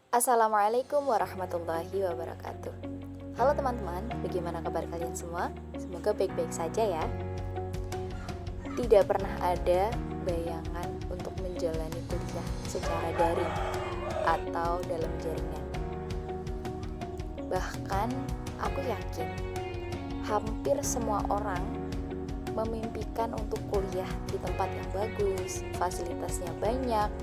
Assalamualaikum warahmatullahi wabarakatuh. Halo teman-teman, bagaimana kabar kalian semua? Semoga baik-baik saja ya. Tidak pernah ada bayangan untuk menjalani kuliah secara daring atau dalam jaringan. Bahkan aku yakin hampir semua orang memimpikan untuk kuliah di tempat yang bagus, fasilitasnya banyak,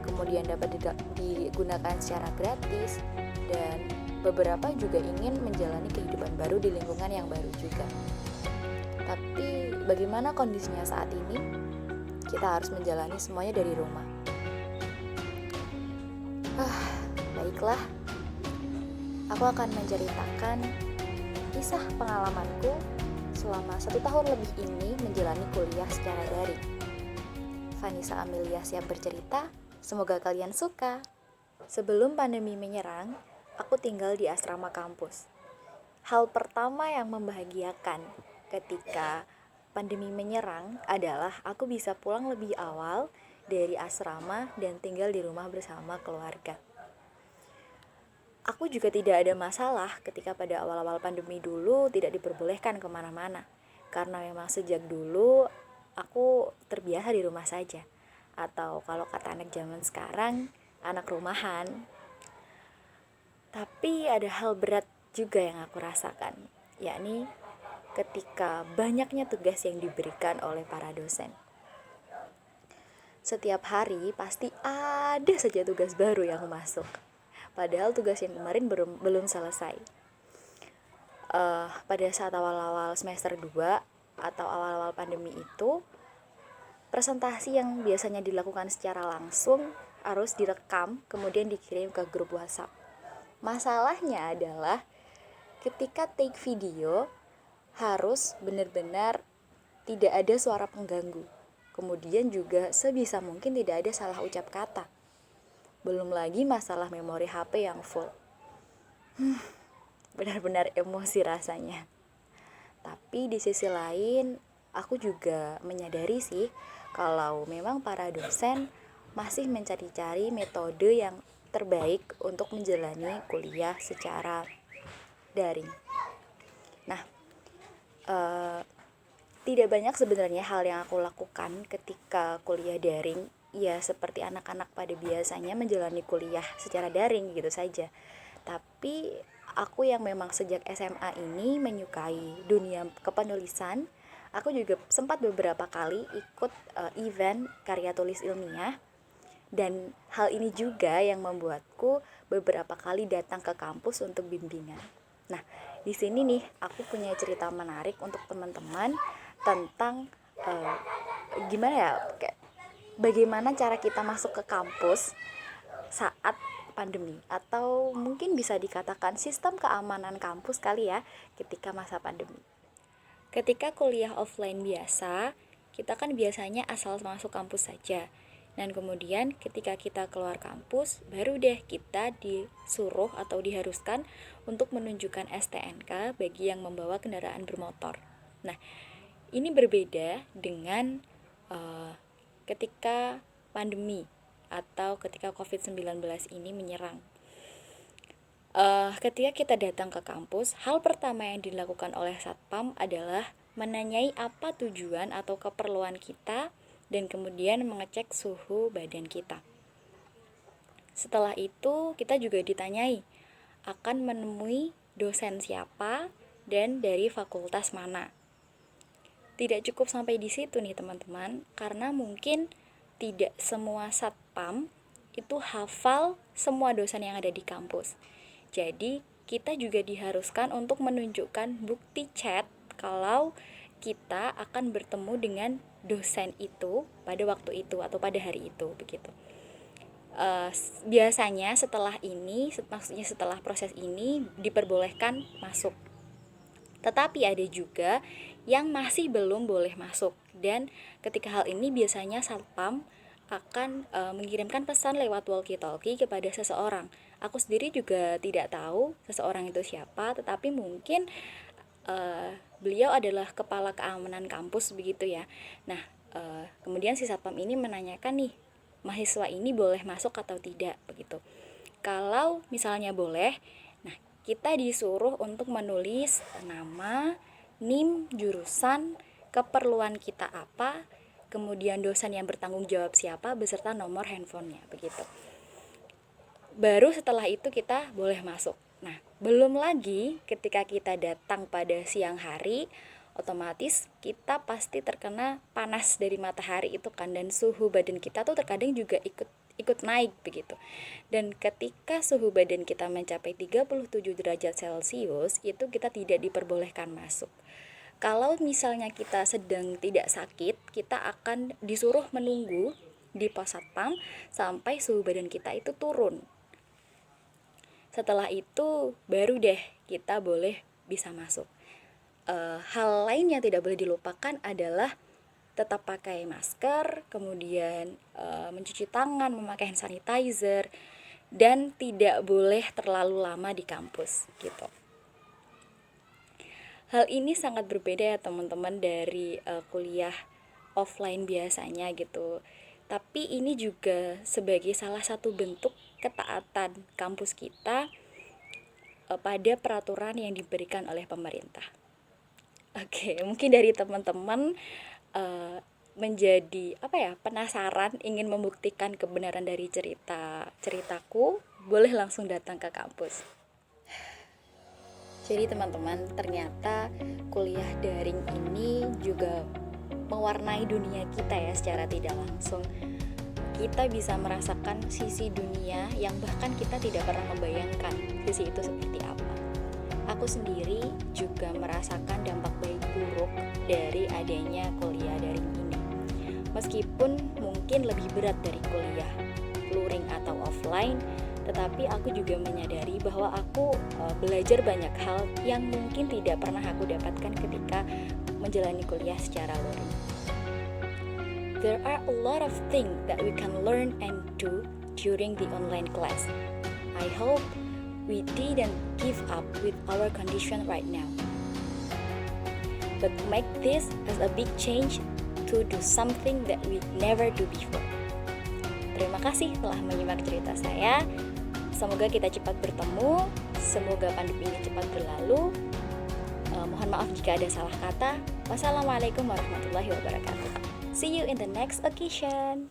kemudian dapat digunakan secara gratis, dan beberapa juga ingin menjalani kehidupan baru di lingkungan yang baru juga. Tapi bagaimana kondisinya saat ini? Kita harus menjalani semuanya dari rumah. Baiklah, aku akan menceritakan kisah pengalamanku selama 1 tahun lebih ini menjalani kuliah secara daring. Vanessa Amelia siap bercerita, semoga kalian suka. Sebelum pandemi menyerang, aku tinggal di asrama kampus. Hal pertama yang membahagiakan ketika pandemi menyerang adalah aku bisa pulang lebih awal dari asrama dan tinggal di rumah bersama keluarga. Aku juga tidak ada masalah ketika pada awal-awal pandemi dulu tidak diperbolehkan kemana-mana, karena memang sejak dulu aku terbiasa di rumah saja, atau kalau kata anak zaman sekarang, anak rumahan. Tapi ada hal berat juga yang aku rasakan, yakni ketika banyaknya tugas yang diberikan oleh para dosen. Setiap hari pasti ada saja tugas baru yang masuk, padahal tugas yang kemarin belum selesai. Pada saat awal-awal semester 2 atau awal-awal pandemi itu, presentasi yang biasanya dilakukan secara langsung harus direkam kemudian dikirim ke grup WhatsApp. Masalahnya adalah ketika take video harus benar-benar tidak ada suara pengganggu. Kemudian juga sebisa mungkin tidak ada salah ucap kata. Belum lagi masalah memori HP yang full. Benar-benar emosi rasanya. Tapi di sisi lain, aku juga menyadari sih kalau memang para dosen masih mencari-cari metode yang terbaik untuk menjalani kuliah secara daring. Nah, tidak banyak sebenarnya hal yang aku lakukan ketika kuliah daring. Ya seperti anak-anak pada biasanya menjalani kuliah secara daring gitu saja. Tapi aku yang memang sejak SMA ini menyukai dunia kepenulisan, aku juga sempat beberapa kali ikut event karya tulis ilmiah. Dan hal ini juga yang membuatku beberapa kali datang ke kampus untuk bimbingan. Nah, di sini nih aku punya cerita menarik untuk teman-teman tentang gimana ya, kayak bagaimana cara kita masuk ke kampus saat pandemi, atau mungkin bisa dikatakan sistem keamanan kampus kali ya ketika masa pandemi. Ketika kuliah offline biasa, kita kan biasanya asal masuk kampus saja. Dan kemudian ketika kita keluar kampus, baru deh kita disuruh atau diharuskan untuk menunjukkan STNK bagi yang membawa kendaraan bermotor. Nah, ini berbeda dengan ketika pandemi atau ketika COVID-19 ini menyerang. Ketika kita datang ke kampus, hal pertama yang dilakukan oleh Satpam adalah menanyai apa tujuan atau keperluan kita dan kemudian mengecek suhu badan kita. Setelah itu, kita juga ditanyai akan menemui dosen siapa dan dari fakultas mana. Tidak cukup sampai di situ nih teman-teman, karena mungkin tidak semua satpam itu hafal semua dosen yang ada di kampus. Jadi kita juga diharuskan untuk menunjukkan bukti chat kalau kita akan bertemu dengan dosen itu pada waktu itu atau pada hari itu begitu. Biasanya setelah ini, maksudnya setelah proses ini diperbolehkan masuk. Tetapi ada juga yang masih belum boleh masuk, dan ketika hal ini biasanya satpam akan mengirimkan pesan lewat walkie-talkie kepada seseorang. Aku sendiri juga tidak tahu seseorang itu siapa, tetapi mungkin beliau adalah kepala keamanan kampus begitu ya. Nah, kemudian si satpam ini menanyakan nih, mahasiswa ini boleh masuk atau tidak begitu. Kalau misalnya boleh, nah kita disuruh untuk menulis nama, NIM, jurusan, keperluan kita apa, kemudian dosen yang bertanggung jawab siapa, beserta nomor handphonenya, begitu. Baru setelah itu kita boleh masuk. Nah, belum lagi ketika kita datang pada siang hari, otomatis kita pasti terkena panas dari matahari itu kan, dan suhu badan kita tuh terkadang juga ikut naik begitu. Dan ketika suhu badan kita mencapai 37 derajat Celcius, itu kita tidak diperbolehkan masuk. Kalau misalnya kita sedang tidak sakit, kita akan disuruh menunggu di pos satpam sampai suhu badan kita itu turun. Setelah itu baru deh kita boleh bisa masuk. Hal lain yang tidak boleh dilupakan adalah tetap pakai masker, kemudian mencuci tangan, memakai hand sanitizer, dan tidak boleh terlalu lama di kampus gitu. Hal ini sangat berbeda ya teman-teman dari kuliah offline biasanya gitu. Tapi ini juga sebagai salah satu bentuk ketaatan kampus kita pada peraturan yang diberikan oleh pemerintah. Oke, mungkin dari teman-teman menjadi penasaran, ingin membuktikan kebenaran dari ceritaku, boleh langsung datang ke kampus. Jadi teman-teman, ternyata kuliah daring ini juga mewarnai dunia kita ya secara tidak langsung. Kita bisa merasakan sisi dunia yang bahkan kita tidak pernah membayangkan sisi itu seperti apa. Aku sendiri juga merasakan dampak baik buruk dari adanya kuliah daring ini. Meskipun mungkin lebih berat dari kuliah luring atau offline, tetapi aku juga menyadari bahwa aku belajar banyak hal yang mungkin tidak pernah aku dapatkan ketika menjalani kuliah secara luring. There are a lot of things that we can learn and do during the online class. I hope we didn't give up with our condition right now, but make this as a big change to do something that we never do before. Terima kasih telah menyimak cerita saya. Semoga kita cepat bertemu, semoga pandemi ini cepat berlalu. Mohon maaf jika ada salah kata. Wassalamualaikum warahmatullahi wabarakatuh. See you in the next occasion.